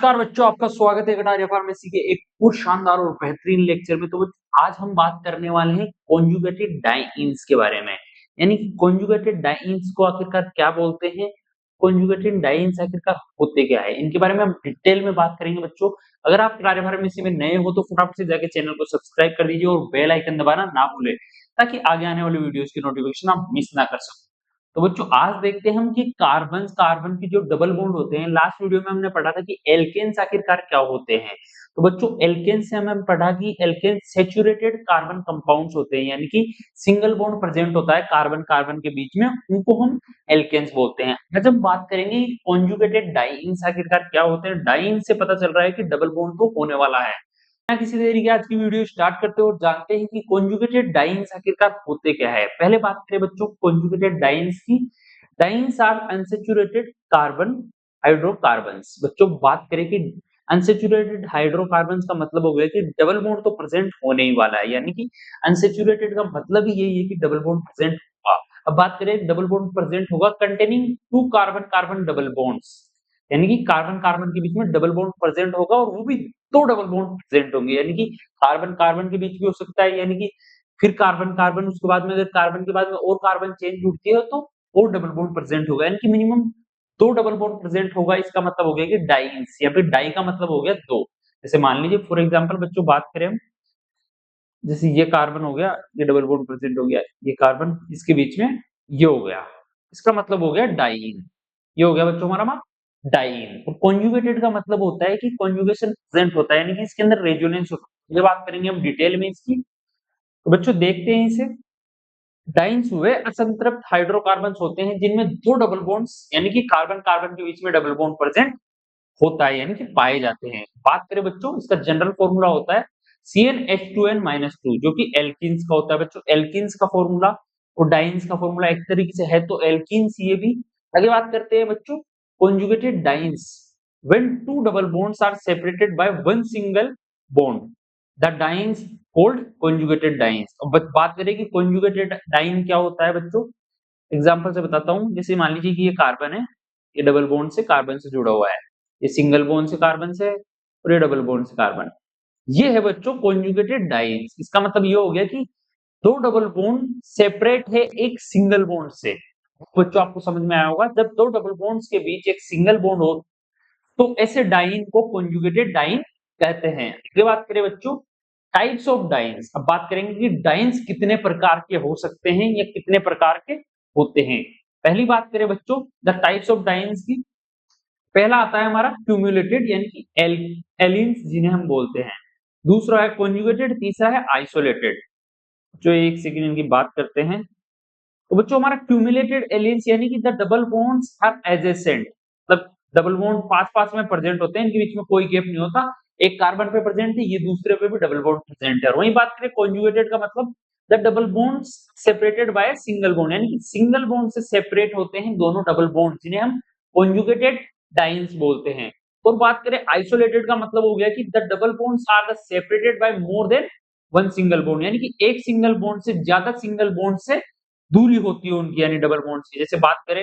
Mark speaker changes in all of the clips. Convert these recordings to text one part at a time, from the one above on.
Speaker 1: नमस्कार बच्चों, आपका स्वागत है कटारिया फार्मेसी के एक और शानदार और बेहतरीन लेक्चर में। तो आज हम बात करने वाले हैं कॉन्जुगेटेड डाइईन्स के बारे में। यानी कि कॉन्जुगेटेड डाइईन्स को आखिरकार क्या बोलते हैं, कॉन्जुगेटेड डाइईन्स आखिरकार होते क्या है, इनके बारे में हम डिटेल में बात करेंगे बच्चों। अगर आप कटारिया फार्मेसी में नए हो तो फटाफट से जाके चैनल को सब्सक्राइब कर दीजिए और बेल आइकन दबाना ना भूलें, ताकि आगे आने वाली वीडियोस की नोटिफिकेशन आप मिस ना कर सको। तो बच्चों आज देखते हैं हम कि कार्बन की जो डबल बॉन्ड होते हैं, लास्ट वीडियो में हमने पढ़ा था कि एल्केन्स आखिरकार क्या होते हैं। तो बच्चों एल्केन्स से हमें पढ़ा कि एल्केन्स सैचुरेटेड कार्बन कंपाउंड्स होते हैं, यानी कि सिंगल बॉन्ड प्रेजेंट होता है कार्बन कार्बन के बीच में, उनको हम एल्केन्स बोलते हैं। आज हम बात करेंगे कॉन्जुगेटेड डाइईन्स आखिरकार क्या होते हैं। डाइईन से पता चल रहा है कि डबल बॉन्ड तो होने वाला है। किसी तरीके आज की वीडियो स्टार्ट करते हो और जानते हैं कि कॉन्जुगेटेड डाइईन्स आखिरकार होते क्या है। पहले बात करें बच्चों कॉन्जुगेटेड डाइईन्स की। डाइईन्स आर अनसैचुरेटेड कार्बन हाइड्रोकार्बन्स। बच्चों बात करें कि अनसैचुरेटेड हाइड्रोकार्बन्स का मतलब हो गया कि डबल बॉन्ड तो प्रेजेंट होने ही वाला है, यानी कि अनसैचुरेटेड का मतलब ही यही है कि डबल बॉन्ड प्रेजेंट होगा। अब बात करें डबल बॉन्ड प्रेजेंट होगा containing two carbon carbon double bonds, यानी कि कार्बन कार्बन के बीच में डबल बॉन्ड प्रेजेंट होगा और वो भी दो डबल बॉन्ड प्रेजेंट होंगे, यानी कि कार्बन कार्बन के बीच भी हो सकता है, यानी कि फिर कार्बन कार्बन उसके बाद में अगर कार्बन के बाद में और कार्बन चेन जुड़ती है तो और डबल बॉन्ड प्रेजेंट होगा, यानी कि मिनिमम दो डबल बॉन्ड प्रेजेंट होगा। इसका मतलब हो गया कि डाइईन्स, या फिर डाई का मतलब हो गया दो। जैसे मान लीजिए फॉर एग्जांपल बच्चों बात करें हम, जैसे ये कार्बन हो गया, ये डबल बॉन्ड प्रेजेंट हो गया, ये कार्बन इसके बीच में ये हो गया, इसका मतलब हो गया डाइईन। ये हो गया बच्चों हमारा डाइईन। और कॉन्जुगेटेड का मतलब होता है कि कॉन्जुगेशन प्रेजेंट होता है, यानी कि इसके अंदर रेजोनेंस होता है। ये बात करेंगे हम डिटेल में इसकी। तो बच्चों देखते हैं इसे। डाइईन्स वे असंतृप्त हाइड्रोकार्बन्स होते हैं जिनमें दो डबल बॉन्ड्स, यानी कि कार्बन कार्बन के बीच में डबल बॉन्ड प्रेजेंट होता है, यानी कि पाए जाते हैं। बात करें बच्चों इसका जनरल फॉर्मूला होता है CnH2n-2, जो कि एल्कीन्स का होता है बच्चों। एल्कीन्स का फॉर्मूला और डाइईन्स का फॉर्मूला एक तरीके से है, तो एल्कीन्स ये भी। आगे बात करते हैं बच्चों conjugated डाइईन्स। when two double bonds are separated by one single bond, the डाइईन्स called conjugated डाइईन्स। अब बात करें कि conjugated डाइईन क्या होता है बच्चों, एग्जांपल से बताता हूँ। जैसे मान लीजिए कि ये कार्बन है, ये डबल बॉन्ड से कार्बन से जुड़ा हुआ है, ये सिंगल बॉन्ड से कार्बन से और ये डबल बॉन्ड से कार्बन। ये है बच्चों कॉन्जुगेटेड डाइईन्स। इसका मतलब ये हो गया कि दो डबल बॉन्ड सेपरेट है एक सिंगल बॉन्ड से। बच्चों आपको समझ में आया होगा, जब दो डबल बॉन्ड्स के बीच एक सिंगल बॉन्ड हो तो ऐसे डाइईन को कॉन्जुगेटेड डाइईन कहते हैं। अगली बात करें बच्चों टाइप्स ऑफ डाइईन्स। अब बात करेंगे कि डाइईन्स कितने प्रकार के हो सकते हैं या कितने प्रकार के होते हैं। पहली बात करें बच्चों द टाइप्स ऑफ डाइईन्स की। पहला आता है हमारा क्यूमुलेटेड, यानी कि एलिन्स जिन्हें हम बोलते हैं। दूसरा है कॉन्जुगेटेड, तीसरा है आइसोलेटेड। जो एक सेकंड इनकी बात करते हैं। तो बच्चों हमारा क्यूमुलेटेड एलियंस यानी कि the double bonds are adjacent, मतलब डबल बॉन्ड पास पास में प्रेजेंट होते हैं, इनके बीच में कोई गैप नहीं होता। एक कार्बन पे प्रेजेंट है, ये दूसरे पे भी डबल बॉन्ड प्रेजेंट है। वहीं बात करें कॉन्जुगेटेड का मतलब the double bonds separated by single bond, यानी कि सिंगल बॉन्ड से सेपरेट होते हैं दोनों डबल बॉन्ड, जिन्हें हम कॉन्जुगेटेड डाइईन्स बोलते हैं। और बात करें आइसोलेटेड का मतलब हो गया कि the double bonds are the separated by more than one single bond, यानी कि एक सिंगल बॉन्ड से ज्यादा सिंगल बॉन्ड से दूरी होती है उनकी, यानी डबल बॉन्ड की। जैसे बात करें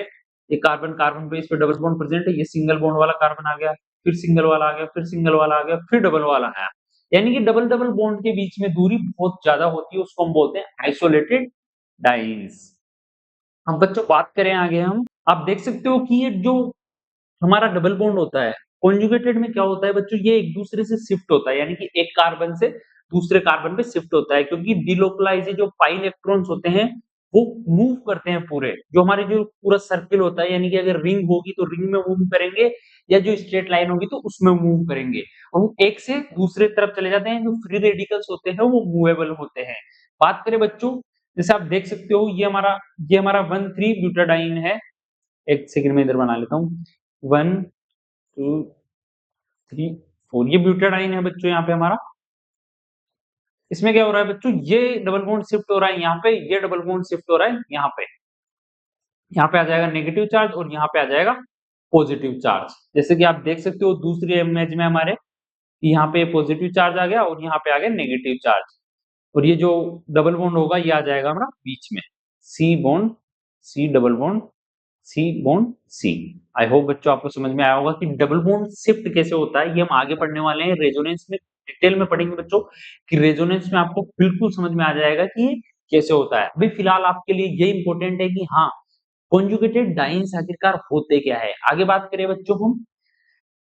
Speaker 1: ये कार्बन कार्बन पे इस पे डबल बॉन्ड प्रेजेंट है, ये सिंगल बॉन्ड वाला कार्बन आ गया, फिर सिंगल वाला आ गया, फिर सिंगल वाला आ गया, फिर डबल वाला आया, यानी कि डबल डबल बॉन्ड के बीच में दूरी बहुत ज्यादा होती है, उसको हम बोलते हैं आइसोलेटेड डाइईन्स। हम बच्चों बात करें आगे हम, आप देख सकते हो कि ये जो हमारा डबल बॉन्ड होता है कॉन्जुगेटेड में क्या होता है बच्चों, ये एक दूसरे से शिफ्ट होता है, यानी कि एक कार्बन से दूसरे कार्बन पे शिफ्ट होता है, क्योंकि डिलोकलाइज जो पाई इलेक्ट्रॉन्स होते हैं वो मूव करते हैं पूरे, जो हमारे जो पूरा सर्किल होता है, यानी कि अगर रिंग होगी तो रिंग में मूव करेंगे, या जो स्ट्रेट लाइन होगी तो उसमें मूव करेंगे, और वो एक से दूसरे तरफ चले जाते हैं। जो फ्री रेडिकल्स होते हैं वो मूवेबल होते हैं। बात करें बच्चों, जैसे आप देख सकते हो ये हमारा 1,3 ब्यूटाडाइन है। एक सेकंड में इधर बना लेता हूँ। 1 2 3 4 ये ब्यूटाडाइन है बच्चों। यहाँ पे हमारा इसमें क्या हो रहा है बच्चों, ये डबल बॉन्ड शिफ्ट हो रहा है यहाँ पे, ये डबल बॉन्ड शिफ्ट हो रहा है यहाँ पे। यहाँ पे आ जाएगा नेगेटिव चार्ज और यहाँ पे आ जाएगा पॉजिटिव चार्ज। जैसे कि आप देख सकते हो दूसरी इमेज में हमारे यहाँ पे पॉजिटिव चार्ज आ गया और यहाँ पे आ गया नेगेटिव चार्ज। और ये जो डबल बॉन्ड होगा ये आ जाएगा हमारा बीच में, C bond C double bond C bond C. I hope बच्चों आपको समझ में आया होगा कि डबल बॉन्ड शिफ्ट कैसे होता है, ये हम आगे पढ़ने वाले हैं। रेजोनेंस में डिटेल में पढ़ेंगे बच्चों कि रेजोनेंस में आपको बिल्कुल समझ में आ जाएगा कि ये कैसे होता है। अभी फिलहाल आपके लिए ये इंपॉर्टेंट है कि हाँ, कॉन्जुगेटेड डाइन्स आखिरकार होते क्या है। आगे बात करें बच्चों, हम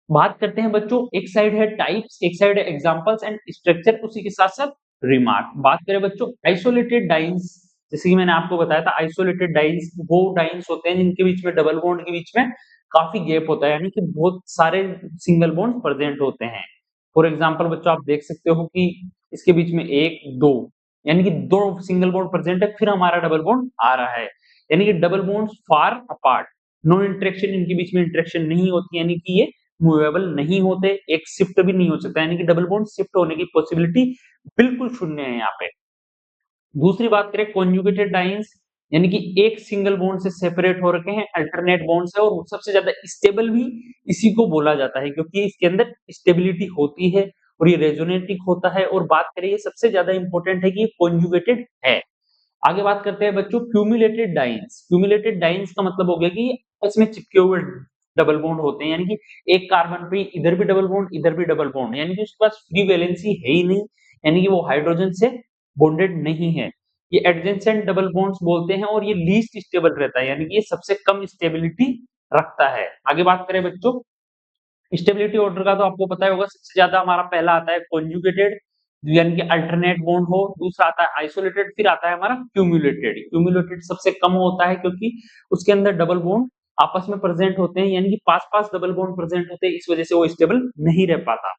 Speaker 1: बात करते हैं बच्चों, एक साइड है टाइप्स, एक साइड है एग्जांपल्स एंड स्ट्रक्चर, उसी के साथ साथ रिमार्क। बात करें बच्चों आइसोलेटेड डाइन्स, जैसे कि मैंने आपको बताया था, आइसोलेटेड डाइन्स वो डाइन्स होते हैं जिनके बीच में डबल बॉन्ड के बीच में काफी गैप होता है, यानी कि बहुत सारे सिंगल बॉन्ड प्रेजेंट होते हैं। फॉर एग्जाम्पल बच्चों आप देख सकते हो कि इसके बीच में एक दो, यानी कि दो सिंगल बॉन्ड प्रेजेंट है, फिर हमारा डबल बॉन्ड आ रहा है, यानी कि double bond far apart, no interaction, इनके बीच में इंटरेक्शन नहीं होती, यानी कि ये मूवेबल नहीं होते, एक शिफ्ट भी नहीं हो सकता, यानी कि डबल बॉन्ड शिफ्ट होने की पॉसिबिलिटी बिल्कुल शून्य है यहाँ पे। दूसरी बात करें कॉन्जुगेटेड डाइन्स, यानी कि एक सिंगल बॉन्ड से सेपरेट हो रखे हैं, अल्टरनेट बॉन्ड्स है, और सबसे ज्यादा स्टेबल भी इसी को बोला जाता है क्योंकि इसके अंदर स्टेबिलिटी होती है और ये रेजोनेटिक होता है। और बात करें ये सबसे ज्यादा इंपॉर्टेंट है कि ये कॉन्जुगेटेड है। आगे बात करते हैं बच्चों क्यूमुलेटेड डाइन्स। क्यूमुलेटेड डाइन्स का मतलब हो गया कि इसमें चिपके हुए डबल बॉन्ड होते हैं, यानी कि एक कार्बन पे इधर भी डबल बॉन्ड इधर भी डबल बॉन्ड, यानी कि उसके पास फ्री वैलेंसी है ही नहीं, यानी कि वो हाइड्रोजन से बॉन्डेड नहीं है। ये एडजेसेंट डबल बॉन्ड्स बोलते हैं और ये लीस्ट स्टेबल रहता है, यानी कि ये सबसे कम स्टेबिलिटी रखता है। आगे बात करें बच्चों स्टेबिलिटी ऑर्डर का, तो आपको पता ही होगा सबसे ज्यादा हमारा पहला आता है कॉन्जुगेटेड, यानी कि अल्टरनेट बॉन्ड हो, दूसरा आता है आइसोलेटेड, फिर आता है हमारा क्यूमुलेटेड। क्यूमुलेटेड सबसे कम होता है क्योंकि उसके अंदर डबल बॉन्ड आपस में प्रेजेंट होते हैं, यानी कि पास पास डबल बॉन्ड प्रेजेंट होते हैं, इस वजह से वो स्टेबल नहीं रह पाता।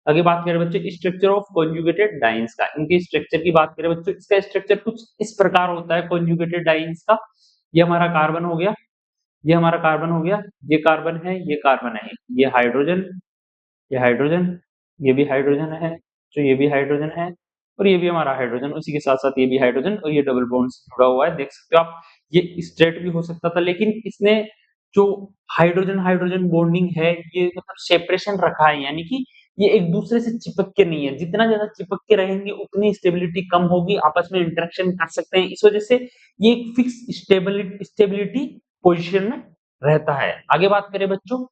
Speaker 1: आगे बात करें बच्चों स्ट्रक्चर ऑफ कॉन्जुगेटेड डाइन्स का, इनके स्ट्रक्चर की बात करें बच्चों, इसका स्ट्रक्चर कुछ इस प्रकार होता है कॉन्जुगेटेड डाइन्स का। ये हमारा कार्बन हो गया, ये हमारा कार्बन हो गया, ये कार्बन है, ये कार्बन है, ये हाइड्रोजन, ये हाइड्रोजन, ये भी हाइड्रोजन है, तो ये भी हाइड्रोजन है, और ये भी हमारा हाइड्रोजन, उसी के साथ साथ ये भी हाइड्रोजन, और ये डबल बॉन्ड से जुड़ा हुआ है, देख सकते हो आप। ये स्ट्रेट भी हो सकता था, लेकिन इसने जो हाइड्रोजन हाइड्रोजन बॉन्डिंग है, ये मतलब सेपरेशन रखा है, यानी कि ये एक दूसरे से चिपक के नहीं है, जितना ज्यादा चिपक के रहेंगे उतनी स्टेबिलिटी कम होगी, आपस में इंटरेक्शन कर सकते हैं, इस वजह से ये एक फिक्स स्टेबिलिटी पोजिशन में रहता है। आगे बात करें बच्चों,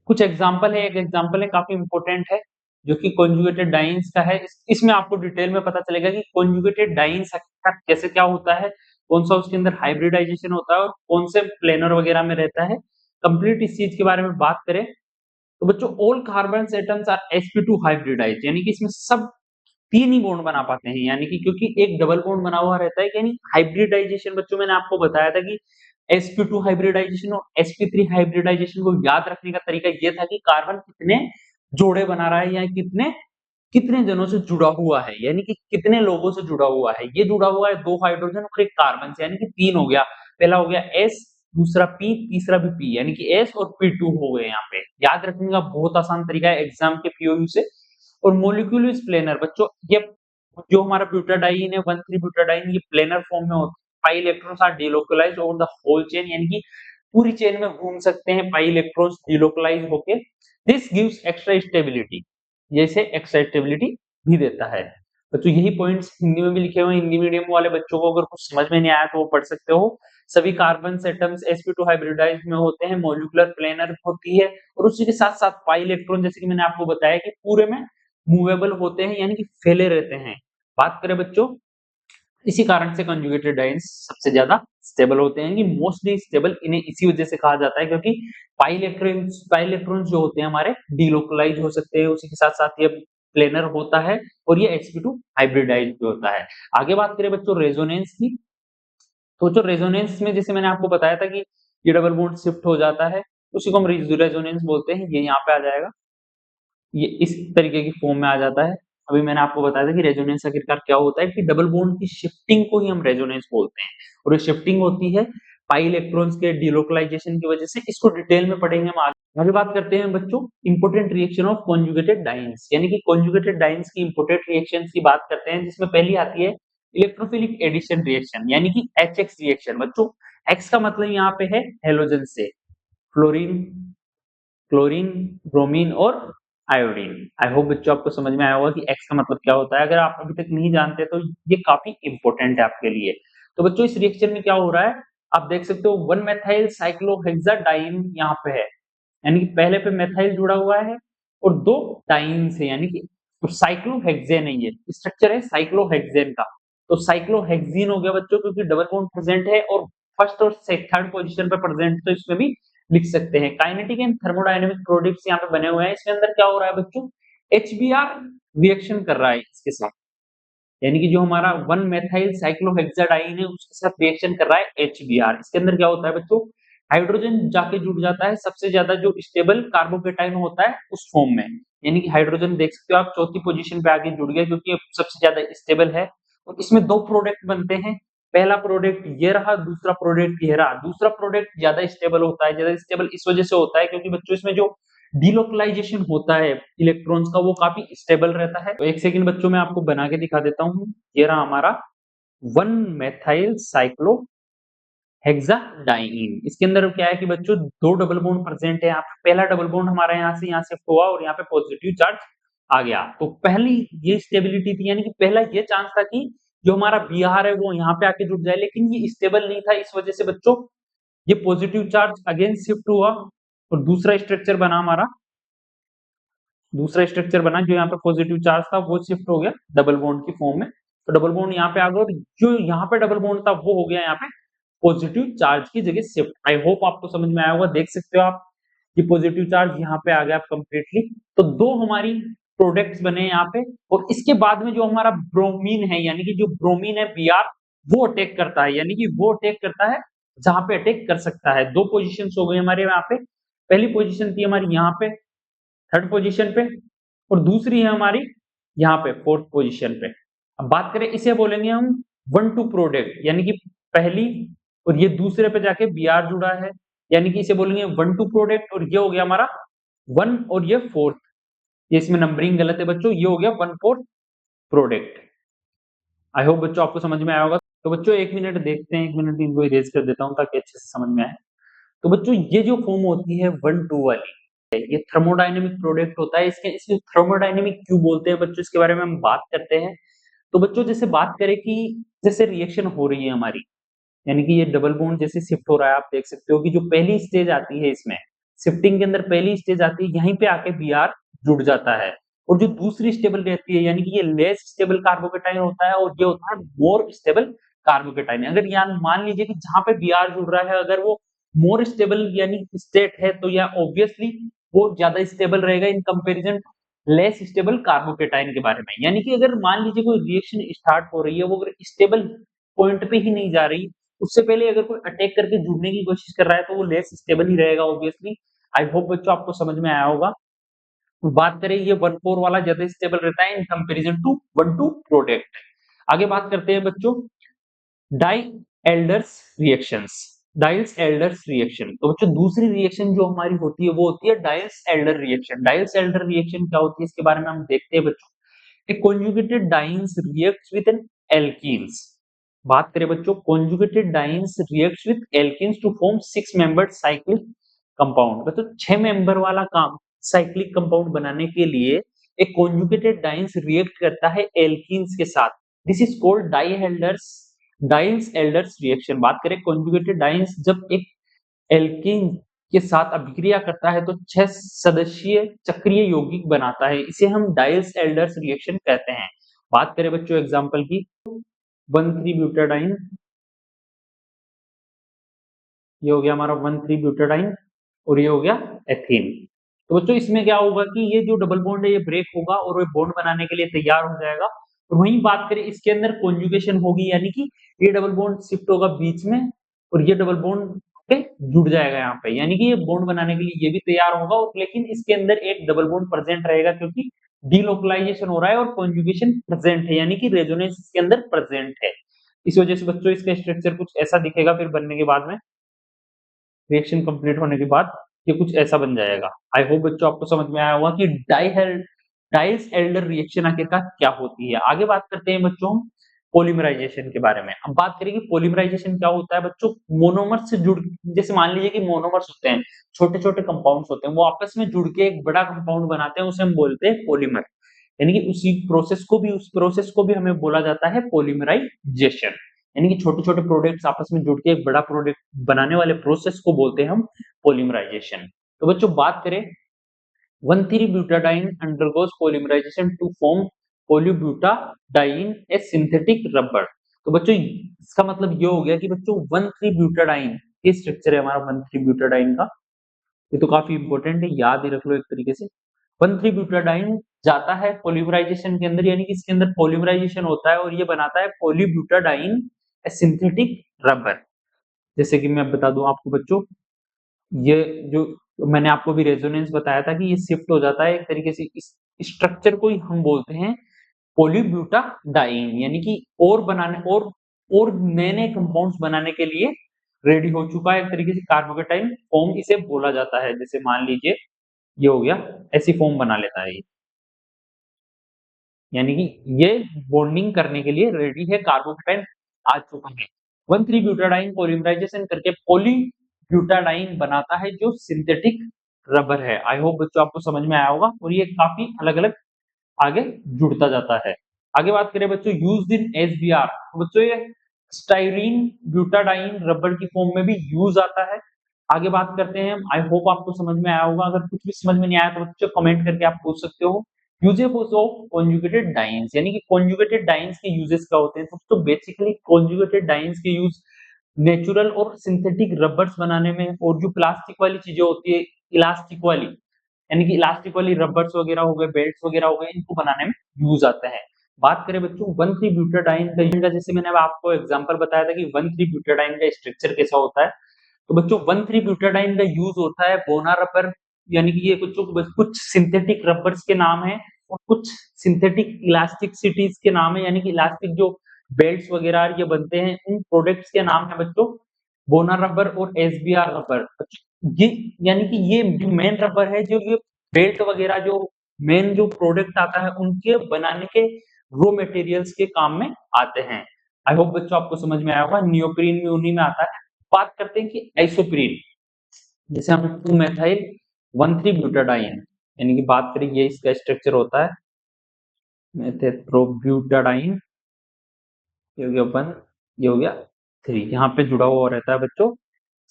Speaker 1: कुछ एग्जाम्पल है, एक एग्जाम्पल है काफी इंपॉर्टेंट है जो कि कॉन्जुगेटेड डाइन्स का है। इसमें आपको डिटेल में पता चलेगा कि कॉन्जुगेटेड डाइन्स का कैसे क्या होता है, कौन सा उसके अंदर हाइब्रिडाइजेशन होता है और कौन से प्लेनर वगैरह में रहता है। कंप्लीट इस चीज के बारे में बात करें तो बच्चों all carbon atoms are sp2 hybridized, यानी कि इसमें सब तीन ही बॉन्ड बना पाते हैं, यानी कि क्योंकि एक डबल बॉन्ड बना हुआ रहता है, यानी हाइब्रिडाइजेशन बच्चों मैंने आपको बताया था कि sp2 हाइब्रिडाइजेशन और sp3 हाइब्रिडाइजेशन को याद रखने का तरीका ये था कि कार्बन कितने जोड़े बना रहा है या कितने कितने जनों से जुड़ा हुआ है, यानी कि कितने लोगों से जुड़ा हुआ है। ये जुड़ा हुआ है दो हाइड्रोजन और एक कार्बन से, यानी कि तीन हो गया, पहला हो गया S, दूसरा P, तीसरा भी P, यानी कि S और P2 हो गए। यहाँ पे याद रखने का बहुत आसान तरीका है एग्जाम के POU से। और मोलिक्यूल इज प्लेनर बच्चों, ये जो हमारा ब्यूटाडाइन है 1,3 ब्यूटाडाइन, ये प्लेनर फॉर्म में होता है। Pi electrons are delocalised over the whole chain, यानी कि पूरी चेन में घूम सकते हैं पाई इलेक्ट्रॉन्स डिलोकलाइज होके। दिस गिव्स एक्स्ट्रा स्टेबिलिटी, जैसे एक्स्ट्रा स्टेबिलिटी भी देता है। बच्चों यही पॉइंट्स हिंदी में भी लिखे हुए हैं, हिंदी मीडियम वाले बच्चों को अगर कुछ समझ में नहीं आया तो वो पढ़ सकते हो। सभी कार्बन एटम्स sp2 हाइब्रिडाइज में होते हैं, मॉलिक्यूलर प्लेनर होती है, और उसी के साथ साथ पाई इलेक्ट्रॉन जैसे कि मैंने आपको बताया कि पूरे में मूवेबल होते हैं, यानी कि फैले रहते हैं। बात करें बच्चों, इसी कारण से कंजुगेटेड डाइन्स सबसे ज्यादा स्टेबल होते हैं, कि मोस्टली स्टेबल इन्हें इसी वजह से कहा जाता है क्योंकि पाई इलेक्ट्रॉन्स जो होते हैं हमारे डिलोकलाइज हो सकते हैं, उसी के साथ साथ ये प्लेनर होता है और ये sp2 हाइब्रिडाइज भी होता है। आगे बात करें बच्चों रेजोनेंस की, तो जो रेजोनेंस में जैसे मैंने आपको बताया था कि ये डबल बॉन्ड शिफ्ट हो जाता है, उसी को हम रेजोनेंस बोलते हैं, ये यहाँ पे आ जाएगा, ये इस तरीके की फॉर्म में आ जाता है। अभी मैंने आपको बताया था कि रेजोनेंस आखिरकार क्या होता है, कि डबल बॉन्ड की शिफ्टिंग को ही हम रेजोनेंस बोलते हैं, और ये शिफ्टिंग होती है पाई इलेक्ट्रॉन्स के डिलोकलाइजेशन की वजह से। इसको डिटेल में पढ़ेंगे हम आगे। आगे बात करते हैं बच्चों important reaction of conjugated dance, यानी कि कॉन्जुगेटेड डाइन्स की इंपोर्टेंट रिएक्शंस की बात करते हैं, जिसमें पहली आती है इलेक्ट्रोफिलिक एडिशन रिएक्शन, यानी कि HX रिएक्शन। बच्चों X का मतलब यहाँ पे है हेलोजन से, फ्लोरीन, क्लोरीन, ब्रोमीन और आयोडीन। आई होप बच्चों आपको समझ में आया होगा कि एक्स का मतलब क्या होता है। अगर आप अभी तक नहीं जानते तो ये काफी इंपॉर्टेंट है आपके लिए। तो बच्चों इस रिएक्शन में क्या हो रहा है, आप देख सकते हो 1 मेथाइल साइक्लोहेक्साडाइन यहाँ पे है, यानी कि पहले पे मेथाइल जुड़ा हुआ है और 2 डाइन्स है, यानी कि तो साइक्लोहेक्सेन है, ये स्ट्रक्चर है साइक्लोहेक्सेन का। तो साइक्लोहेक्सीन हो गया बच्चों, क्योंकि डबल बॉन्ड प्रेजेंट है और फर्स्ट और थर्ड पोजीशन पे प्रेजेंट, तो इसमें भी लिख सकते हैं। काइनेटिक एंड थर्मोडायनेमिक प्रोडक्ट्स यहाँ पे बने हुए हैं। इसके अंदर क्या हो रहा है बच्चों, एचबीआर रिएक्शन कर रहा है इसके साथ, यानी कि जो हमारा 1 मेथाइल साइक्लोहेक्साडाइन है उसके साथ रिएक्शन कर रहा है एचबीआर। इसके अंदर क्या होता है बच्चों, हाइड्रोजन जाके जुड़ जाता है सबसे ज्यादा जो स्टेबल कार्बोकेटाइन होता है उस फॉर्म में, यानी कि हाइड्रोजन देख सकते हो आप चौथी पोजीशन पे आके जुड़ गया, क्योंकि ये सबसे ज्यादा स्टेबल है। और इसमें 2 प्रोडक्ट बनते हैं, पहला प्रोडक्ट ये रहा, दूसरा प्रोडक्ट ये रहा। दूसरा प्रोडक्ट ज्यादा स्टेबल होता है, ज्यादा स्टेबल इस वजह से होता है क्योंकि बच्चों इसमें जो डिलोकलाइजेशन होता है इलेक्ट्रॉन्स का वो काफी स्टेबल रहता है। तो एक सेकंड बच्चों मैं आपको बना के दिखा देता हूँ। ये रहा हमारा 1 मेथाइल साइक्लो हेक्साडाइन। इसके अंदर क्या है कि बच्चों 2 डबल बॉन्ड प्रेजेंट है। यहाँ पे पहला डबल बॉन्ड हमारा यहाँ से शिफ्ट हुआ और यहाँ पे पॉजिटिव चार्ज आ गया। तो पहली ये स्टेबिलिटी थी, यानी कि पहला ये चांस था कि जो हमारा Br है वो यहाँ पे आके जुड़ जाए, लेकिन ये स्टेबल नहीं था, इस वजह से बच्चों ये पॉजिटिव चार्ज अगेन शिफ्ट हुआ और दूसरा स्ट्रक्चर बना हमारा, दूसरा स्ट्रक्चर बना जो यहाँ पे पॉजिटिव चार्ज था वो शिफ्ट हो गया डबल बॉन्ड की फॉर्म में। तो डबल बॉन्ड यहाँ पे आ गया और जो यहाँ पे डबल बॉन्ड था वो हो गया यहाँ पे पॉजिटिव चार्ज की जगह शिफ्ट। आई होप आपको समझ में आया होगा। देख सकते हो आप ये पॉजिटिव चार्ज यहाँ पे आ गया कंप्लीटली। तो 2 हमारी प्रोडक्ट्स बने यहाँ पे, और इसके बाद में जो हमारा ब्रोमीन है, यानी कि जो ब्रोमीन है Br वो अटैक करता है, यानी कि वो अटैक करता है जहां पे अटैक कर सकता है। 2 पोजिशन हो गई हमारे यहाँ पे, पहली पोजिशन थी हमारी यहाँ पे थर्ड पोजीशन पे, और दूसरी है हमारी यहाँ पे फोर्थ पोजीशन पे। अब बात करें इसे बोलेंगे हम 1-2 प्रोडक्ट, यानी कि पहली और ये दूसरे पे जाके Br जुड़ा है, यानी कि इसे बोलेंगे 1-2 प्रोडक्ट, और ये हो गया हमारा 1 और ये फोर्थ। ये इसमें नंबरिंग गलत है बच्चों, ये हो गया 1/4 प्रोडक्ट। आई होप बच्चों आपको समझ में आया होगा। तो बच्चों 1 मिनट देखते हैं, 1 मिनट इनको इरेज कर देता हूँ ताकि अच्छे से समझ में आए। तो बच्चों ये जो फॉर्म होती है 1-2 वाली, ये थर्मोडायनेमिक प्रोडक्ट होता है। इसके इसमें थर्मोडायनेमिक क्यों बोलते हैं बच्चों, इसके बारे में हम बात करते हैं। तो बच्चों जैसे बात करें कि जैसे रिएक्शन हो रही है हमारी, यानी कि ये डबल बॉन्ड जैसे शिफ्ट हो रहा है, आप देख सकते हो कि जो पहली स्टेज आती है इसमें शिफ्टिंग के अंदर पहली स्टेज आती है, यहीं पे आके Br जुड़ जाता है। और जो दूसरी स्टेबल रहती है, यानी कि ये लेस स्टेबल कार्बोकेटाइन होता है और ये होता है मोर स्टेबल कार्बोकेटाइन। अगर यहाँ मान लीजिए कि जहां पे Br जुड़ रहा है अगर वो मोर स्टेबल यानी स्टेट है, तो यह ऑब्वियसली वो ज्यादा स्टेबल रहेगा in comparison less stable carbocation के बारे में। यानी कि अगर मान लीजिए कोई रिएक्शन स्टार्ट हो रही है, वो अगर स्टेबल पॉइंट पे ही नहीं जा रही, उससे पहले अगर कोई अटैक करके जुड़ने की कोशिश कर रहा है, तो वो लेस स्टेबल ही रहेगा ऑब्वियसली। आई होप बच्चों आपको समझ में आया होगा। बात करें ये 1-4 वाला ज्यादा स्टेबल रहता है इन कंपैरिजन टू 1-2 प्रोडक्ट। आगे बात करते हैं बच्चों डाई Alders reactions, Diels Alders reaction. तो बच्चों दूसरी रिएक्शन जो हमारी होती है वो होती है डाइल्स एल्डर रिएक्शन। डाइल्स एल्डर रिएक्शन क्या होती है इसके बारे में हम देखते हैं बच्चों। A conjugated dienes reacts with an alkenes। बात करें बच्चों conjugated dienes reacts with alkenes to form 6-membered cyclic compound। बच्चों 6 मेंबर वाला काम साइक्लिक कंपाउंड बनाने के लिए एक conjugated dienes रिएक्ट करता है एल्कीन्स के साथ। This is called डाइल्स Alders reaction. बात करें conjugated dienes जब एक एल्कीन के साथ अभिक्रिया करता है तो 6 सदस्यीय चक्रीय यौगिक बनाता है, इसे हम डाइल्स एल्डर्स रिएक्शन कहते हैं। बात करें बच्चों एग्जांपल की 1,3-ब्यूटाडाइन, ये हो गया हमारा 1,3-ब्यूटाडाइन और ये हो गया एथीन। तो बच्चों इसमें क्या होगा कि ये जो डबल बॉन्ड है ये ब्रेक होगा और वो बॉन्ड बनाने के लिए तैयार हो जाएगा। और वहीं बात करें इसके अंदर कॉन्जुगेशन होगी, यानी कि ये डबल बॉन्ड शिफ्ट होगा बीच में और ये डबल बॉन्ड पे जुड़ जाएगा यहाँ पे, यानी कि ये बॉन्ड बनाने के लिए ये भी तैयार होगा। और लेकिन इसके अंदर एक डबल बॉन्ड प्रेजेंट रहेगा क्योंकि डीलोकलाइजेशन हो रहा है और कॉन्जुगेशन प्रेजेंट है, यानी कि रेजोनेंस इसके अंदर प्रेजेंट है। इस वजह से बच्चों इसका स्ट्रक्चर कुछ ऐसा दिखेगा, फिर बनने के बाद में रिएक्शन कंप्लीट होने के बाद ये कुछ ऐसा बन जाएगा। आई होप बच्चों आपको समझ में आया होगा कि डाइल्स एल्डर रिएक्शन आखिरकार क्या होती है। आगे बात करते हैं बच्चों हम पॉलीमराइजेशन के बारे में। अब बात करेंगे पॉलीमराइजेशन क्या होता है बच्चों। मोनोमर से जुड़, जैसे मान लीजिए कि मोनोमर्स होते हैं, छोटे छोटे कंपाउंड्स होते हैं, वो आपस में जुड़ के एक बड़ा कंपाउंड बनाते हैं, उसे हम बोलते हैं पॉलीमर। यानी कि उस प्रोसेस को भी हमें बोला जाता है पॉलीमराइजेशन। यानी कि छोटे-छोटे प्रोडक्ट्स आपस में जुड़ के एक बड़ा प्रोडक्ट बनाने वाले प्रोसेस को बोलते हैं हम पॉलीमराइजेशन। तो बच्चों बात करें one three butadiene undergoes polymerisation to form polybutadiene a synthetic rubber. तो बच्चों इसका मतलब ये हो गया कि बच्चों 1,3-ब्यूटाडाइन ये स्ट्रक्चर है हमारा 1,3-ब्यूटाडाइन का। ये तो काफी इंपॉर्टेंट है, याद ही रख लो एक तरीके से। 1,3-ब्यूटाडाइन जाता है पॉलीमराइजेशन के अंदर, यानी कि इसके अंदर पॉलीमराइजेशन होता है और ये बनाता है पॉलीब्यूटाडाइन ए सिंथेटिक रबर। जैसे कि मैं बता दूं आपको बच्चों, ये जो मैंने आपको भी रेजोनेंस बताया था कि ये शिफ्ट हो जाता है एक तरीके से, इस स्ट्रक्चर को ही हम बोलते हैं पॉलीब्यूटाडाइन, यानी कि और बनाने और नए-नए कंपाउंड्स बनाने के लिए रेडी हो चुका है एक तरीके से, कार्बोकेटाइन फॉर्म इसे बोला जाता है। जैसे मान लीजिए ये हो गया, ऐसी फॉर्म बना लेता है ये, यानी कि ये बॉन्डिंग करने के लिए रेडी है, कार्बोकेटाइन आ चुका है। 1,3-ब्यूटाडाइन पॉलीमराइजेशन करके पॉलीब्यूटाडाइन बनाता है जो सिंथेटिक रबर है। आई होप बच्चों आपको समझ में आया होगा, और ये काफी अलग-अलग आगे जुड़ता जाता है। आगे बात करें बच्चों यूज्ड इन एसबीआर, तो बच्चों ये स्टाइरीन ब्यूटाडाइन रबर की फॉर्म में भी यूज आता है। आगे बात करते हैं, आई होप आपको समझ में आया होगा, अगर कुछ भी समझ में नहीं आया तो बच्चों कमेंट करके आप पूछ सकते हो। यूजेस ऑफ कॉन्जुगेटेड डाइन्स, यानी कि कॉन्जुगेटेड डाइन्स के यूजेस क्या होते हैं। तो बेसिकली कॉन्जुगेटेड डाइन्स के यूज नेचुरल और सिंथेटिक रबर्स बनाने में, और जो प्लास्टिक वाली चीजें होती है इलास्टिक वाली, यानी कि इलास्टिक वाली रबर्स वगैरह हो गए, बेल्ट्स वगैरह हो गए, इनको बनाने में यूज आता है। बात करें बच्चों 1,3-ब्यूटाडाइन का, जैसे मैंने अब आपको एग्जांपल बताया था कि 1,3-ब्यूटाडाइन का स्ट्रक्चर कैसा होता है। तो बच्चों 1,3-ब्यूटाडाइन का यूज होता है बोना रबर, यानी कि ये बच्चों कुछ सिंथेटिक रबर्स के नाम है और कुछ सिंथेटिक इलास्टिसिटीज के नाम है, यानी कि इलास्टिक जो बेल्ट्स वगैरह ये बनते हैं उन प्रोडक्ट्स के नाम है बच्चों बोना रबर और एसबीआर रबर। ये यानी कि ये जो मेन रबर है, जो ये बेल्ट वगैरह जो मेन जो प्रोडक्ट आता है उनके बनाने के रॉ मटेरियल्स के काम में आते हैं। आई होप बच्चों आपको समझ में आया होगा, नियोप्रीन भी उन्हीं में आता है। बात करते हैं कि आइसोप्रीन, जैसे हम 2-मेथाइल 1,3-ब्यूटाडाइन, यानी कि बात करें ये इसका स्ट्रक्चर होता है मेथेट्रोब्यूटाडाइन, ये हो गया 1, ये हो गया 3, यहाँ पे जुड़ा हुआ रहता है बच्चों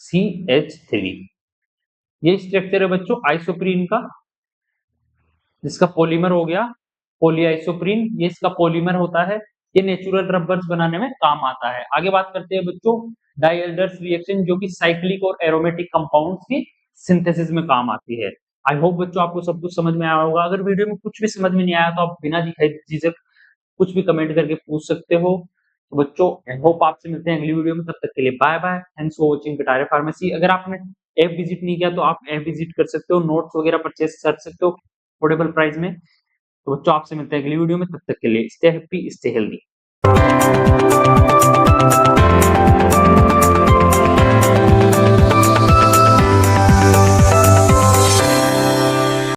Speaker 1: CH3। ये स्ट्रक्चर है बच्चों आइसोप्रीन का, जिसका पॉलीमर हो गया पॉलीआइसोप्रीन, ये इसका पॉलीमर होता है। ये नेचुरल रबर्स बनाने में काम आता है। आगे बात करते हैं बच्चों डाइएल्डर्स रिएक्शन, जो कि साइक्लिक और एरोमेटिक कंपाउंड्स की सिंथेसिस में काम आती है। आई होप बच्चों आपको सब कुछ समझ में आया होगा। अगर वीडियो में कुछ भी समझ में नहीं आया तो आप बिना झिझक कुछ भी कमेंट करके पूछ सकते हो। तो बच्चों आई होप आपसे मिलते हैं अगली वीडियो में, तब तक के लिए bye bye, thanks for watching Kataria pharmacy. अगर आपने ऐप विजिट नहीं किया तो आप ऐप विजिट कर सकते हो, नोट्स वगैरह परचेस कर सकते हो अफोर्डेबल प्राइस में। तो बच्चों आपसे मिलते हैं अगली वीडियो में, तब तक के लिए स्टे हैप्पी स्टे हेल्दी।